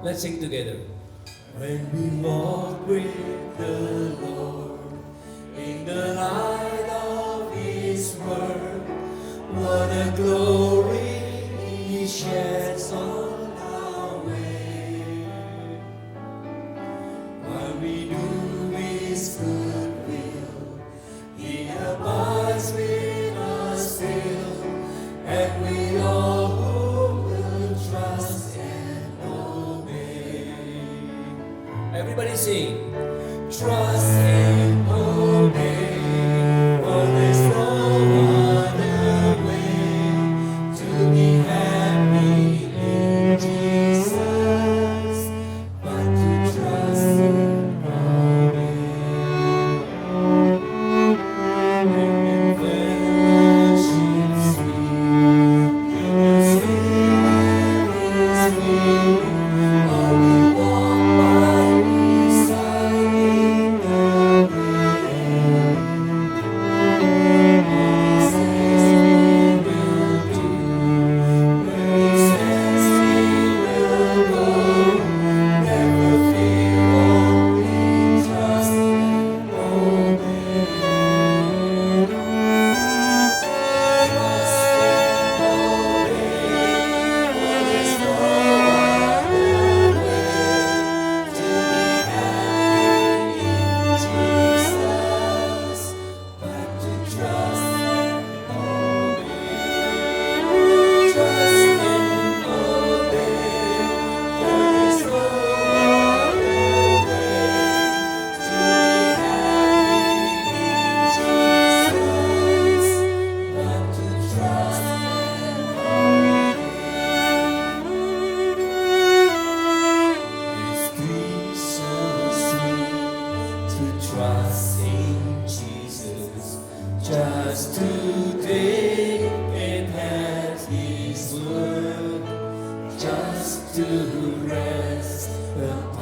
Let's sing together. When we walk with the Lord in the light of His word, what a glory He sheds on our way. While we do His good will, He abides with us still, and we all who will trust and obey. Everybody sing. Trust and obey, for there's no other way to be happy in Jesus but to trust and obey. In fellowship sweet, in the Spirit His feet, while we walk by His side in the rain. He says He will do, where He says He will go. Never fear, only trust and obey. Trust and obey, for there's no other way to be happy in Jesus but to trust and obey. Trust and obey, for there's no other way to be happy in Jesus but to trust and obey. It's peace so sweet to trust in Jesus, just to take and have His word, just to rest upon